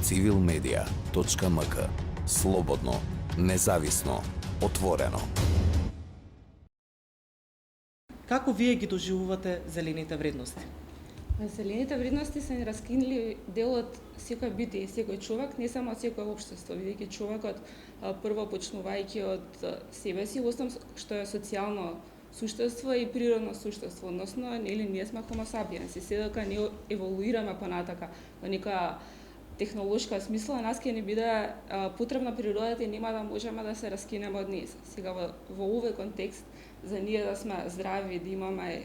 civilmedia.mk. Слободно, независно, отворено. Како вие ги доживувате зелените вредности? Зелените вредности се нераскинли дел од секој битие, секој човек, не само од секој општество, бидејќи човекот прво почнувајќи од себе си, основно што е социјално суштество и природно суштество, односно ние сме homo sapiens и се дека не еволуираме понатака во некоја технолошка смисла, нас ќе ни биде потребна природата и нема да можеме да се раскинеме од неа. Сега во овој контекст за ние да сме здрави, да имаме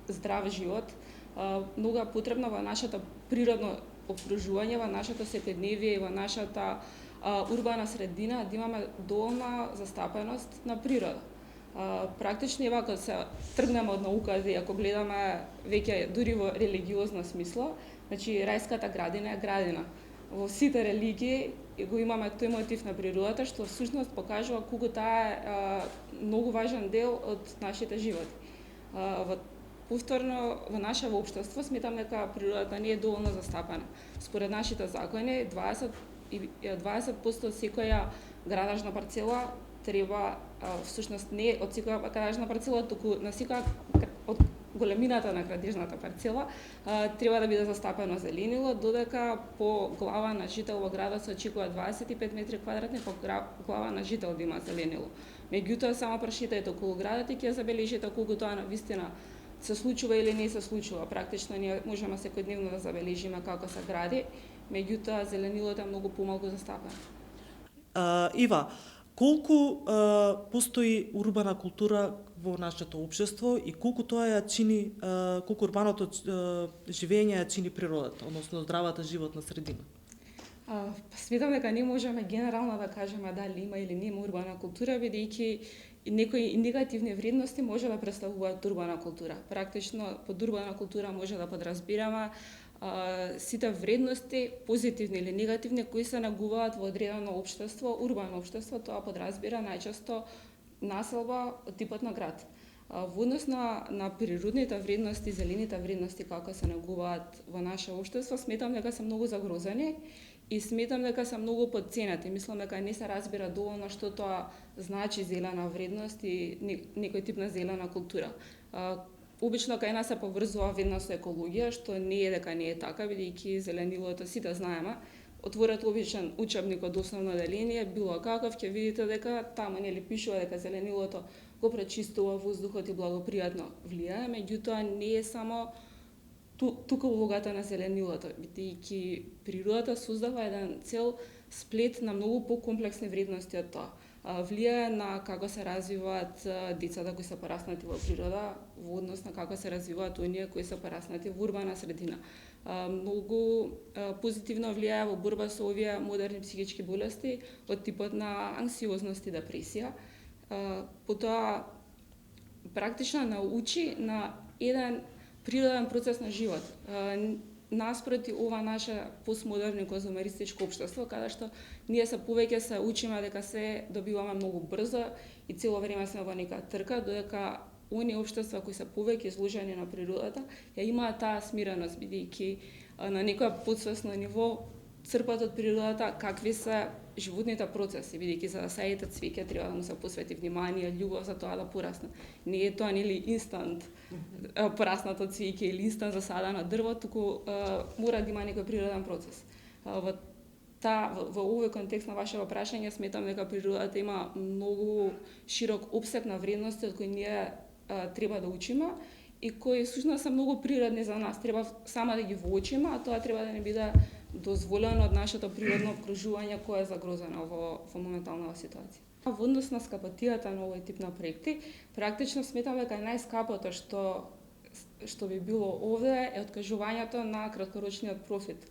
здрав живот, многу е потребно во нашето природно окружување, во нашето секојдневие и во нашата урбана средина да имаме доволна застапеност на природа. Практично ева кога се тргнеме од науката и ако гледаме веќе дури во религиозна смисла, значи рајската градина е градина. Во сите религии го имаме тој мотив на природата што всушност покажува колку таа е многу важен дел од нашите животи. Повторно во нашето општество сметам дека природата не е доволно застапена. Според нашите закони 20% секоја градажна парцела треба всушност не од секоја градажна парцела, туку на секоја од големината на градежната парцела треба да биде застапено зеленило, додека по глава на жител во градот се очекува 25 метри квадратни по глава на жител да има зеленило. Меѓутоа само прошетајте околу градот и ќе забележите колку тоа навистина се случува или не се случува. Практично ние можеме секојдневно да забележиме како се гради, меѓутоа зеленилото е многу помалку застапено. Ива, колку постои урбана култура во нашето општество и колку тоа ја чини, колку урбаното живење ја чини природата, односно здравата животна средина? Сметам дека не можеме генерално да кажеме дали има или нема урбана култура, бидејќи некои негативни вредности може да представуваат урбана култура. Практично под урбана култура може да подразбираме сите вредности, позитивни или негативни, кои се нагуваат во одредено општество, урбано општество, тоа подразбира најчесто населба од типот на град. Во однос на природните вредности, зелените вредности како се нагуваат во наше општество, сметам дека се многу загрозени и сметам дека се многу потценети. Мислам дека не се разбира доволно што тоа значи зелена вредност и некој тип на зелена култура. Обично кај нас се поврзува веднаш со екологија, што не е дека не е така, бидејќи зеленилото сите знаеме. Отворете обичен учебник од основно деление, било каков, ќе видите дека таму нели пишува дека зеленилото го пречистува воздухот и благопријатно влијае, меѓутоа не е само тука улогата на зеленилото, бидејќи природата создава еден цел сплет на многу покомплексни вредности од тоа. Влијае на како се развиваат децата кои се пораснати во природа, во однос на како се развиваат оние кои се пораснати во урбана средина. Многу позитивно влијае во борба со овие модерни психички болести од типот на анксиозност и депресија. Потоа практично научи на еден природен процес на живот. Наспроти ова наше постмодерно конзумеристичко општество, каде што ние повеќе се учиме дека се добиваме многу брзо и цело време сме во нека трка, додека оние општества кои се повеќе изложени на природата ја имаат таа смиреност, бидејќи на некоја подсвесно ниво црпат од природата какви се животните процеси, бидејќи за да садите цвеќе треба да му се посвети внимание, љубов за тоа да порасне. Не е тоа нели инстант пораснато цвеќе или инстант засадено дрво, туку мора да има некој природен процес. Во овој контекст на вашето прашање сметам дека природата има многу широк опсег на вредности од кои ние треба да учиме и кои всушност се многу природни за нас. Треба сама да ги воочиме, а тоа треба да не биде дозволено од нашето природно окружување кое е загрозено во моменталната ситуација. Во однос на скапотијата на овој тип на проекти, практично сметам дека најскапото што би било овде е откажувањето на краткорочниот профит,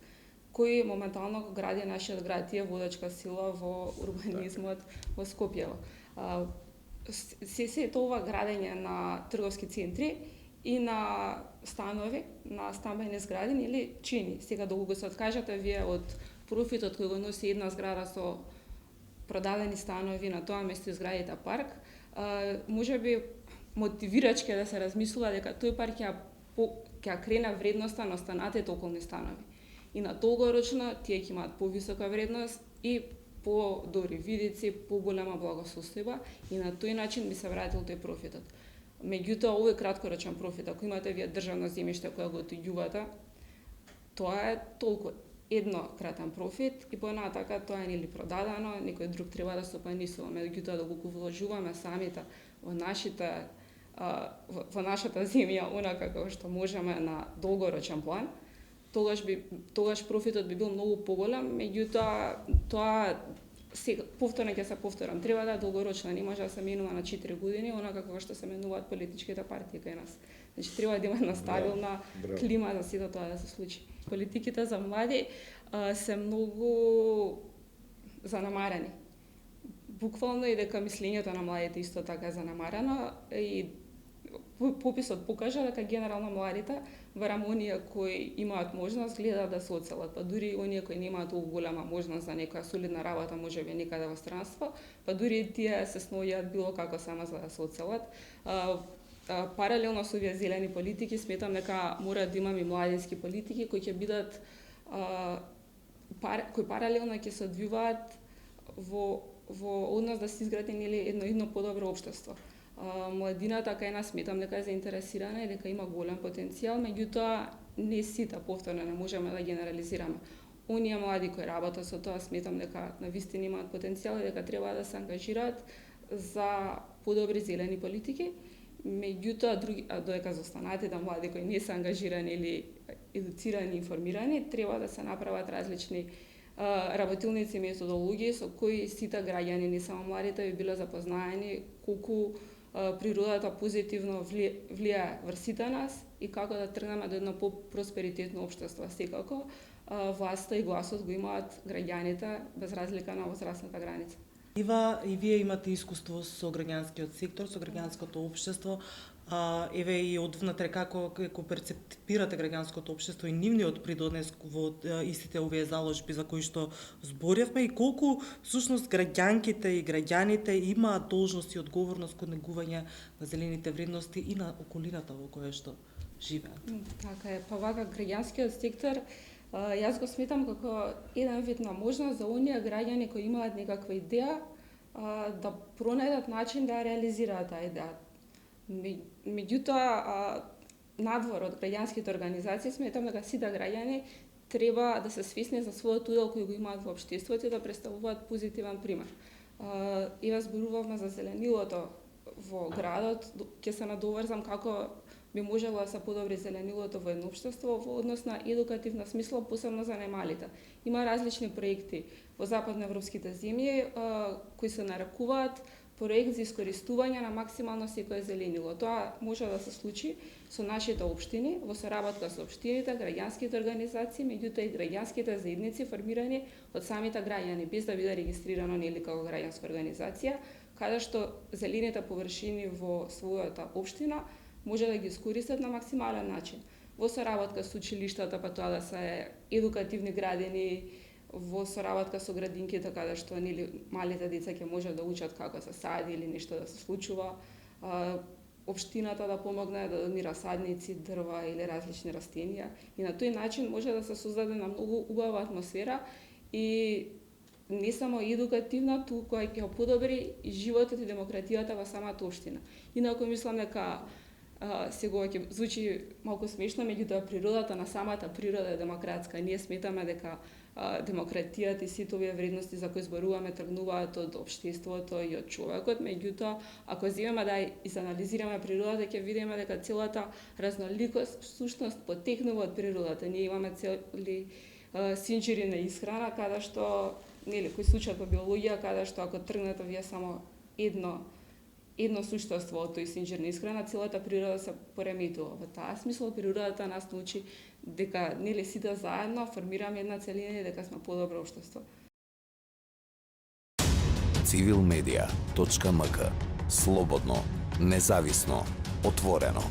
кој моментално го гради нашиот град и е водачка сила во урбанизмот во Скопје. Се тоа градење на трговски центри и на станови, на стамбени згради, или чини. Сега доколку се откажете вие од профитот кој го носи една зграда со продадени станови на тоа место изградите парк, можеби мотивирачки да се размислува дека тој парк ќе крене вредноста на останатите околни станови. И на долгорочно тие ќе имаат повисока вредност и по-добри видици, поголема благосостојба и на тој начин би се вратил тој профитот. Меѓутоа, овој краткорочен профит, ако имате вие државно земјиште кое го отидјувате, тоа е толку еднократен профит и понатака тоа е нели продадено, некој друг треба да стопанисува. Меѓутоа, доколку вложуваме самите во нашата земја, онака како што можеме на долгорочен план, тогаш профитот би бил многу поголем, меѓутоа тоа повторно ќе се повторам, треба да е долгорочна, не може да се менува на 4 години, онака како што се менуваат политичките партии кај нас. Значи треба да има една стабилна клима за сето тоа да се случи. Политиките за млади се многу занемарени. Буквално и дека мислењето на младите исто така е занемарено и пописот покажа дека генерално младите, барем оние кои имаат можност, гледаат да се оцелат, па дури оние кои немаат толку голема можност за некоја солидна работа, можеби некаде во странство, па дури тие се сноѓаат било како само за да се оцелат. Паралелно со овие зелени политики, сметам дека мора да имаме младински политики кои ќе бидат кои паралелно ќе се одвиваат во однос да се изгради едно подобро општество. Младината кај нас сметам дека е заинтересирана и дека има голем потенцијал, меѓутоа не сите, повторно не можеме да генерализираме. Оние млади кои работат со тоа сметам дека навистина имаат потенцијал и дека треба да се ангажираат за подобри зелени политики. Меѓутоа, додека за останатите млади кои не се ангажирани или едуцирани, информирани, треба да се направат различни работилници, методологии со кои сите граѓани, не само младите, би биле запознаени колку природата позитивно влијае врз сите нас и како да тргнеме до едно по-просперитетно општество. Секако, власта и гласот го имаат граѓаните без разлика на возрастната граница. Ива, и вие имате искуство со граѓанскиот сектор, со граѓанското општество. Еве и од внатре како перцепирате граѓанското општество и нивниот придонес во истите овие заложби за кои што зборевме и колку всушност граѓанките и граѓаните имаат должност и одговорност кон негување на зелените вредности и на околината во која што живеат. Така е, па вака граѓанскиот сектор јас го сметам како еден вид на можност за оние граѓани кои имаат некаква идеја да пронајдат начин да ја реализираат таа идеја. Меѓутоа, надвор од граѓанските организации, сметам дека сите граѓани треба да се свесни за својот удел кој го имаат во општеството и да представуваат позитивен пример. Ева зборувавме за зеленилото во градот, ќе се надоврзам како би можело да се подобри зеленилото во едно општество во однос на едукативна смисла, посебно за најмалите. Има различни проекти во западноевропските земји кои се нарекуваат проект за искористување на максимално секое зеленило. Тоа може да се случи со нашите општини, во соработка со општините, граѓанските организации, меѓутоа и граѓанските заедници формирани од самите граѓани, без да биде регистрирано нели како граѓанска организација, каде што зелените површини во својата општина може да ги искористат на максимален начин. Во соработка со училиштата, па тоа да се едукативни градини, во соработка со градинките каде што нели малите деца ќе можат да учат како се сади или нешто да се случува, општината да помогне да донира садници, дрва или различни растенија и на тој начин може да се создаде една многу убава атмосфера и не само едукативна, туку која ќе подобри и животот и демократијата во самата општина. Инаку мислам дека сега ќе звучи малку смешно, меѓутоа природата на самата природа е демократска. Ние сметаме дека демократијата и сите овие вредности за кои зборуваме тргнуваат од општеството и од човекот, меѓутоа ако земеме да изанализираме природата ќе видиме дека целата разноликост всушност потекнува од природата. Ние имаме цели синџири на исхрана каде што нели кои се учат по биологија, каде што ако тргнете вие само едно суштество од тој синџир на исхрана, целата природа се пореметува. Во таа смисла природата нас научи дека нели сите заедно формираме една целина и дека сме подобро општество. Civilmedia.mk. Слободно, независно, отворено.